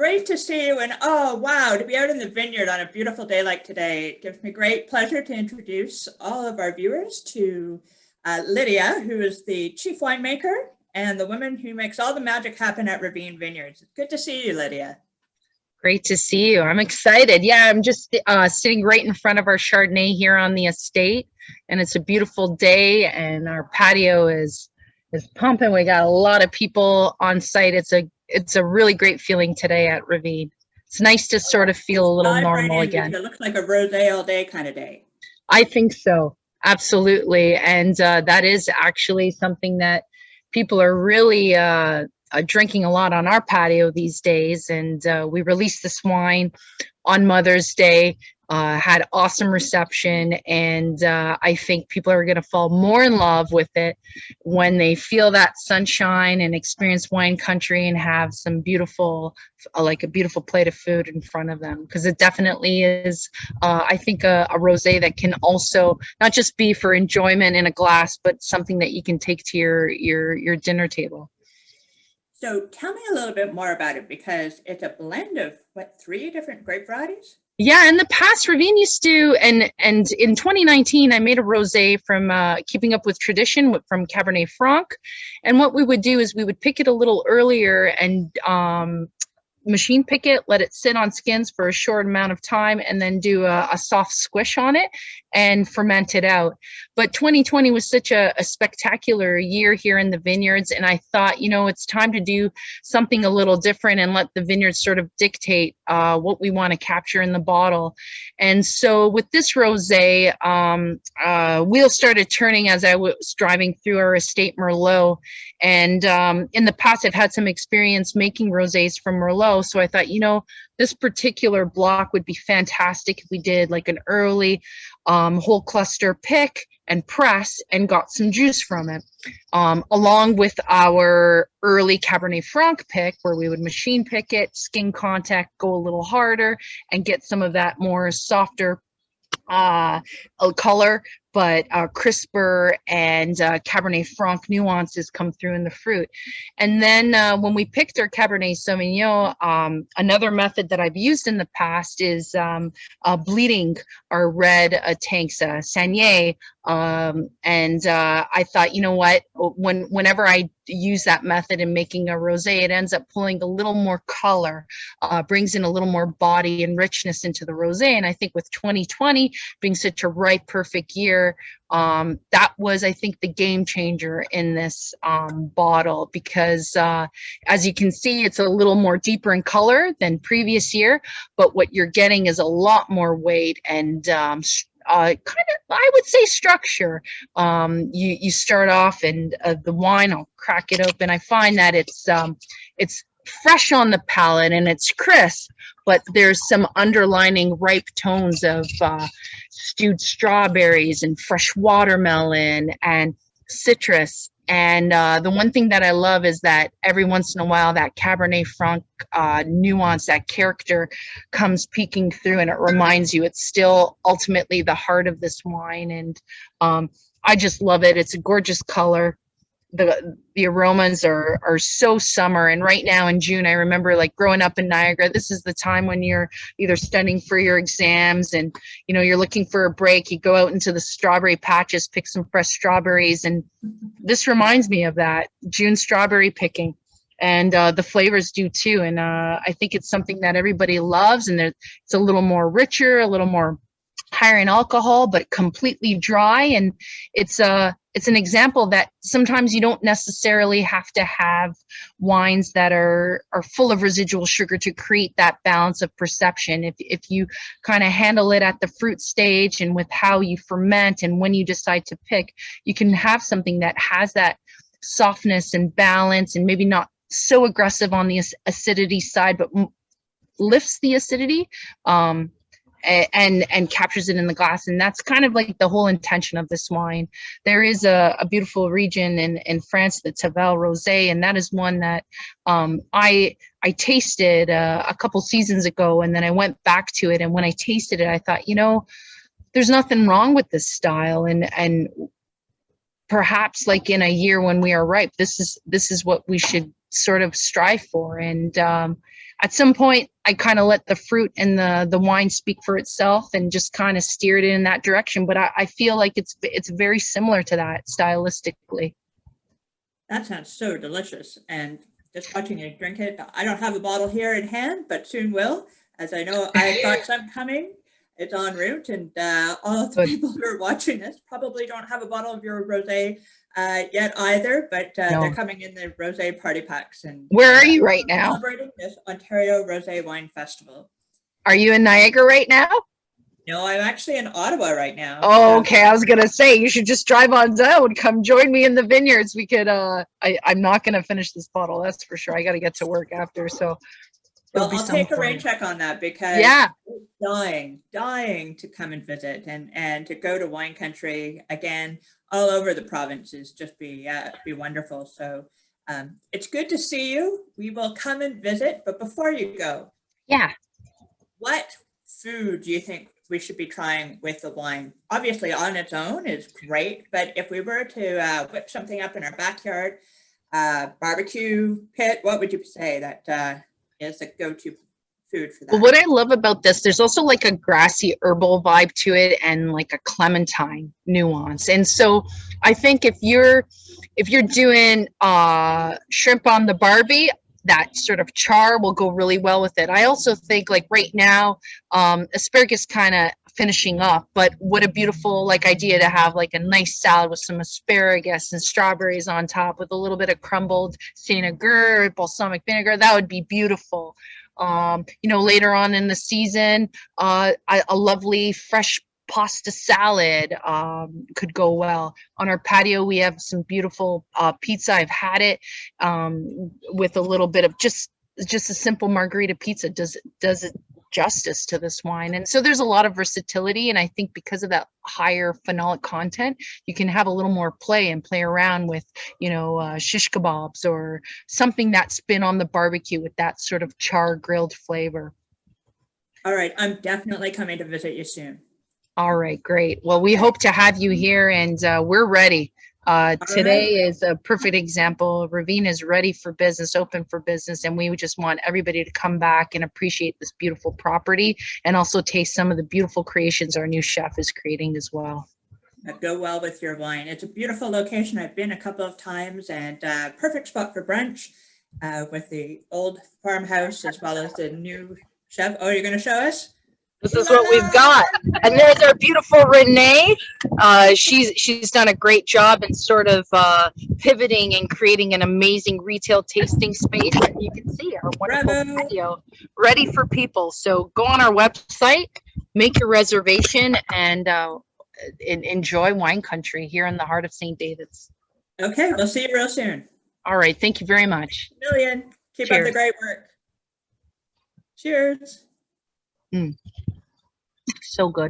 great to see you. And oh, wow, to be out in the vineyard on a beautiful day like today. It gives me great pleasure to introduce all of our viewers to Lydia, who is the chief winemaker and the woman who makes all the magic happen at Ravine Vineyards. It's good to see you, Lydia. Great to see you. I'm excited. Yeah, I'm just sitting right in front of our Chardonnay here on the estate, and it's a beautiful day, and our patio is pumping. We got a lot of people on site. It's a really great feeling today at Ravine. It's nice to sort of feel a little normal again. It looks like a rosé all day kind of day. I think so. Absolutely. And that is actually something that people are really drinking a lot on our patio these days. And we released this wine on Mother's Day, had awesome reception. And I think people are going to fall more in love with it when they feel that sunshine and experience wine country and have some beautiful, like a beautiful plate of food in front of them. Because it definitely is, I think, a rosé that can also not just be for enjoyment in a glass, but something that you can take to your dinner table. So tell me a little bit more about it, because it's a blend of, what, 3 different grape varieties? Yeah, in the past, Ravine used to, and in 2019, I made a rosé from Keeping Up with Tradition from Cabernet Franc. And what we would do is we would pick it a little earlier and machine pick it, let it sit on skins for a short amount of time, and then do a soft squish on it and ferment it out. But 2020 was such a spectacular year here in the vineyards, and I thought, you know, it's time to do something a little different and let the vineyards sort of dictate what we want to capture in the bottle. And so with this rosé, wheels started turning as I was driving through our estate Merlot. And in the past, I've had some experience making rosés from Merlot. So I thought, you know, this particular block would be fantastic if we did like an early whole cluster pick and press and got some juice from it, along with our early Cabernet Franc pick, where we would machine pick it, skin contact, go a little harder, and get some of that more softer color, but crisper and Cabernet Franc nuances come through in the fruit. And then when we picked our Cabernet Sauvignon, another method that I've used in the past is bleeding our red tanks, Saignée. And I thought, you know what, whenever I use that method in making a rosé, it ends up pulling a little more color, brings in a little more body and richness into the rosé. And I think with 2020 being such a ripe, perfect year, that was, I think, the game changer in this bottle, because as you can see, it's a little more deeper in color than previous year, but what you're getting is a lot more weight and kind of, I would say, structure. You start off, and the wine, I'll crack it open. I find that it's fresh on the palate and it's crisp, but there's some underlining ripe tones of stewed strawberries and fresh watermelon and citrus. And the one thing that I love is that every once in a while that Cabernet Franc nuance, that character comes peeking through, and it reminds you it's still ultimately the heart of this wine. And I just love it. It's a gorgeous color. The aromas are so summer. And right now in June, I remember, like, growing up in Niagara, this is the time when you're either studying for your exams and, you know, you're looking for a break. You go out into the strawberry patches, pick some fresh strawberries. And this reminds me of that June strawberry picking. And the flavors do too. And I think it's something that everybody loves. And it's a little more richer, a little more higher in alcohol, but completely dry. And it's an example that sometimes you don't necessarily have to have wines that are full of residual sugar to create that balance of perception. If you kind of handle it at the fruit stage and with how you ferment and when you decide to pick, you can have something that has that softness and balance, and maybe not so aggressive on the acidity side, but lifts the acidity. And captures it in the glass. And that's kind of like the whole intention of this wine. There is a beautiful region in France, the Tavel Rosé, and that is one that I tasted a couple seasons ago, and then I went back to it. And when I tasted it, I thought, you know, there's nothing wrong with this style, and perhaps, like, in a year when we are ripe, this is what we should sort of strive for. And at some point I kind of let the fruit and the wine speak for itself and just kind of steered it in that direction. But I feel like it's very similar to that stylistically. That sounds so delicious. And just watching you drink it, I don't have a bottle here in hand, but soon will, as I know I've got some coming. It's en route, and all of the people who are watching this probably don't have a bottle of your rosé yet either, but they're coming in the rosé party packs. And where are you right now? Celebrating this Ontario Rosé Wine Festival. Are you in Niagara right now? No, I'm actually in Ottawa right now. Oh, okay. I was gonna say you should just drive on down. Come join me in the vineyards. We could. I'm not gonna finish this bottle. That's for sure. I got to get to work after. So. Well, I'll take a rain check on that because I'm dying to come and visit and to go to wine country again all over the provinces. Just be wonderful. So it's good to see you. We will come and visit. But before you go, what food do you think we should be trying with the wine? Obviously, on its own is great, but if we were to whip something up in our backyard, barbecue pit, what would you say that is a go-to food for that? Well, what I love about this, there's also like a grassy herbal vibe to it and like a clementine nuance. And so I think if you're doing shrimp on the Barbie, that sort of char will go really well with it. I also think like right now, asparagus kind of finishing up, but what a beautiful like idea to have like a nice salad with some asparagus and strawberries on top with a little bit of crumbled vinegar, balsamic vinegar. That would be beautiful. Later on in the season, a lovely fresh pasta salad could go well. On our patio, we have some beautiful pizza. I've had it with a little bit of just a simple margarita pizza. Does it justice to this wine? And so there's a lot of versatility, and I think because of that higher phenolic content, you can have a little more play around with shish kebabs or something that's been on the barbecue with that sort of char grilled flavor. All right, I'm definitely coming to visit you soon. All right, great. Well, we hope to have you here, and we're ready. Today is a perfect example. Ravine is ready for business, open for business, and we just want everybody to come back and appreciate this beautiful property and also taste some of the beautiful creations our new chef is creating as well. That go well with your wine. It's a beautiful location. I've been a couple of times, and perfect spot for brunch with the old farmhouse as well as the new chef. Oh, you're going to show us? This is what we've got. And there's our beautiful Renee. She's done a great job in sort of pivoting and creating an amazing retail tasting space. And you can see our wonderful patio ready for people. So go on our website, make your reservation, and enjoy wine country here in the heart of St. David's. Okay, we'll see you real soon. All right. Thank you very much. Million. Keep up the great work. Cheers. So good.